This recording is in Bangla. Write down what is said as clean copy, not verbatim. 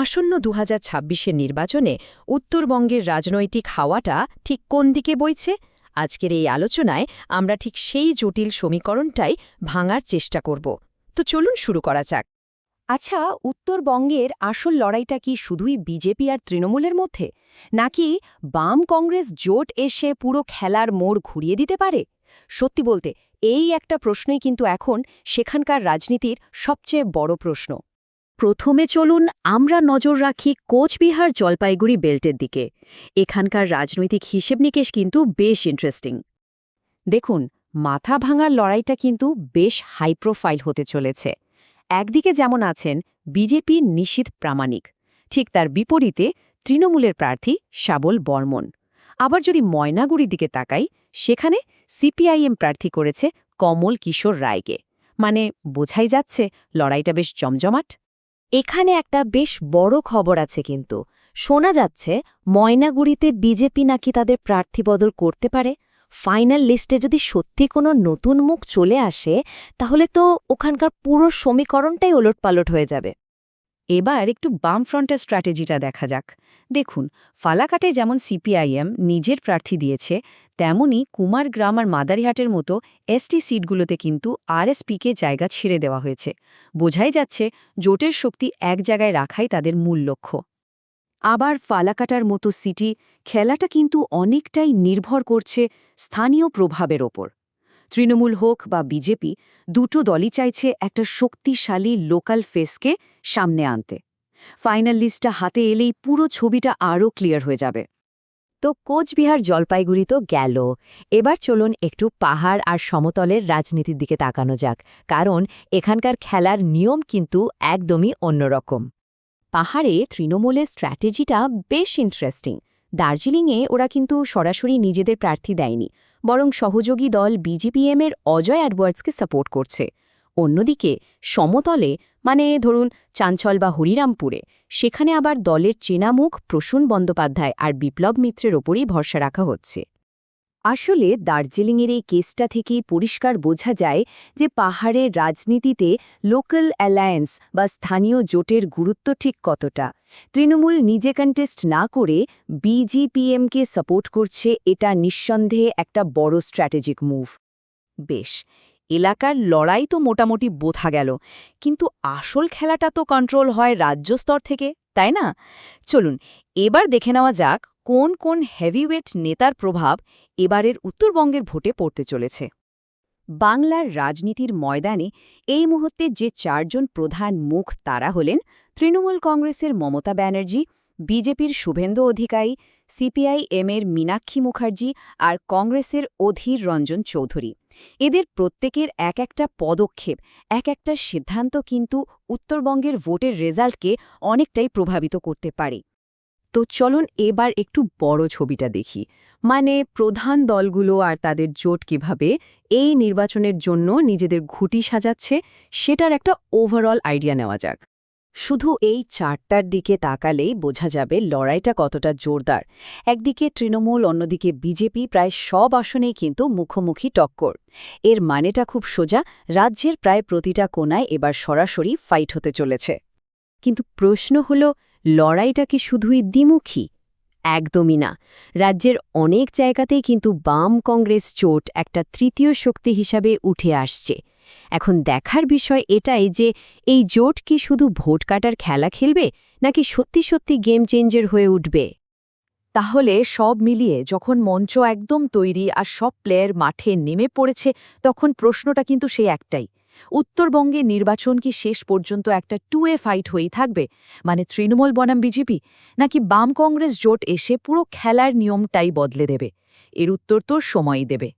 আসন্ন ২০২৬-এর নির্বাচনে উত্তরবঙ্গের রাজনৈতিক হাওয়াটা ঠিক কোন দিকে বইছে? আজকের এই আলোচনায় আমরা ঠিক সেই জটিল সমীকরণটাই ভাঙার চেষ্টা করব। তো চলুন শুরু করা যাক। আচ্ছা, উত্তরবঙ্গের আসল লড়াইটা কি শুধুই বিজেপি আর তৃণমূলের মধ্যে, নাকি বাম কংগ্রেস জোট এসে পুরো খেলার মোড় ঘুরিয়ে দিতে পারে? সত্যি বলতে এই একটা প্রশ্নই কিন্তু এখন সেখানকার রাজনীতির সবচেয়ে বড় প্রশ্ন। প্রথমে চলুন আমরা নজর রাখি কোচবিহার জলপাইগুড়ি বেল্টের দিকে। এখানকার রাজনৈতিক হিসেব নিকেশ কিন্তু বেশ ইন্টারেস্টিং। দেখুন, মাথা ভাঙার লড়াইটা কিন্তু বেশ হাই প্রোফাইল হতে চলেছে। একদিকে যেমন আছেন বিজেপির নিশীথ প্রামাণিক, ঠিক তার বিপরীতে তৃণমূলের প্রার্থী শাবল বর্মন। আবার যদি ময়নাগুড়ির দিকে তাকাই, সেখানে সিপিআইএম প্রার্থী করেছে কমল কিশোর রায়কে। মানে বোঝাই যাচ্ছে লড়াইটা বেশ জমজমাট। এখানে একটা বেশ বড় খবর আছে কিন্তু। শোনা যাচ্ছে ময়নাগুড়িতে বিজেপি নাকি তাদের প্রার্থী বদল করতে পারে। ফাইনাল লিস্টে যদি সত্যি কোনো নতুন মুখ চলে আসে, তাহলে তো ওখানকার পুরো সমীকরণটাই ওলটপালট হয়ে যাবে। এবার একটু বামফ্রন্টের স্ট্র্যাটেজিটা দেখা যাক। দেখুন, ফালাকাটে যেমন সিপিআইএম নিজের প্রার্থী দিয়েছে, তেমনি কুমারগ্রাম আর মাদারিহাটের মতো এসটি সিটগুলোতে কিন্তু আরএসপিকে জায়গা ছেড়ে দেওয়া হয়েছে। বোঝাই যাচ্ছে জোটের শক্তি এক জায়গায় রাখাই তাদের মূল লক্ষ্য। আবার ফালাকাটার মতো সিটি খেলাটা কিন্তু অনেকটাই নির্ভর করছে স্থানীয় প্রভাবের ওপর। তৃণমূল হোক বা বিজেপি, দুটো দলই চাইছে একটা শক্তিশালী লোকাল ফেসকে সামনে আনতে। ফাইনাল লিস্টটা হাতে এলেই পুরো ছবিটা আরও ক্লিয়ার হয়ে যাবে। তো কোচবিহার জলপাইগুড়ি তো গেল। এবার চলুন একটু পাহাড় আর সমতলের রাজনীতির দিকে তাকানো যাক, কারণ এখানকার খেলার নিয়ম কিন্তু একদমই অন্যরকম। পাহাড়ে তৃণমূলের স্ট্র্যাটেজিটা বেশ ইন্টারেস্টিং। দার্জিলিংয়ে ওরা কিন্তু সরাসরি নিজেদের প্রার্থী দেয়নি, বরং সহযোগী দল বিজেপিএমের অজয় অ্যাডওয়ার্ডসকে সাপোর্ট করছে। অন্যদিকে সমতলে, মানে ধরুন চাঞ্চল বা হরিরামপুরে, সেখানে আবার দলের চেনামুখ প্রসূন বন্দ্যোপাধ্যায় আর বিপ্লব মিত্রের ওপরই ভরসা রাখা হচ্ছে। আসলে দার্জিলিংয়ের এই কেসটা থেকেই পরিষ্কার বোঝা যায় যে পাহাড়ের রাজনীতিতে লোকাল অ্যালায়েন্স বা স্থানীয় জোটের গুরুত্ব ঠিক কতটা। তৃণমূল নিজে কন্টেস্ট না করে বিজেপিএমকে সাপোর্ট করছে, এটা নিঃসন্দেহে একটা বড় স্ট্র্যাটেজিক মুভ। বেশ, এলাকার লড়াই তো মোটামুটি বোঝা গেল, কিন্তু আসল খেলাটা তো কন্ট্রোল হয় রাজ্য স্তর থেকে, তাই না? চলুন এবার দেখে নেওয়া যাক কোন কোন হেভিওয়েট নেতার প্রভাব এবারের উত্তরবঙ্গের ভোটে পড়তে চলেছে। বাংলার রাজনীতির ময়দানে এই মুহূর্তে যে চারজন প্রধান মুখ তারা হলেন তৃণমূল কংগ্রেসের মমতা ব্যানার্জি, বিজেপির শুভেন্দু অধিকারী, সিপিআইএমের মীনাক্ষী মুখার্জি আর কংগ্রেসের অধীর রঞ্জন চৌধুরী। এদের প্রত্যেকের এক একটা পদক্ষেপ, এক একটা সিদ্ধান্ত কিন্তু উত্তরবঙ্গের ভোটের রেজাল্টকে অনেকটাই প্রভাবিত করতে পারে। তো চলুন এবার একটু বড় ছবিটা দেখি, মানে প্রধান দলগুলো আর তাদের জোট কিভাবে এই নির্বাচনের জন্য নিজেদের ঘুঁটি সাজাচ্ছে, সেটার একটা ওভারঅল আইডিয়া নেওয়া যাক। শুধু এই চারটার দিকে তাকালেই বোঝা যাবে লড়াইটা কতটা জোরদার। একদিকে তৃণমূল, অন্যদিকে বিজেপি, প্রায় সব আসনেই কিন্তু মুখোমুখি টক্কর। এর মানেটা খুব সোজা, রাজ্যের প্রায় প্রতিটা কোণায় এবার সরাসরি ফাইট হতে চলেছে। কিন্তু প্রশ্ন হল, লড়াইটা কি শুধুই দ্বিমুখী? একদমই না। রাজ্যের অনেক জায়গাতেই কিন্তু বাম কংগ্রেস জোট একটা তৃতীয় শক্তি হিসাবে উঠে আসছে। এখন দেখার বিষয় এটাই যে এই জোট কি শুধু ভোট কাটার খেলা খেলবে, নাকি সত্যি সত্যি গেম চেঞ্জার হয়ে উঠবে? তাহলে সব মিলিয়ে যখন মঞ্চ একদম তৈরি আর সব প্লেয়ার মাঠে নেমে পড়েছে, তখন প্রশ্নটা কিন্তু সেই একটাই, উত্তরবঙ্গে নির্বাচন কি শেষ পর্যন্ত একটা 2-way ফাইট হয়েই থাকবে, মানে তৃণমূল বনাম বিজেপি, নাকি বাম কংগ্রেস জোট এসে পুরো খেলার নিয়মটাই বদলে দেবে? এর উত্তর তো সময়ই দেবে।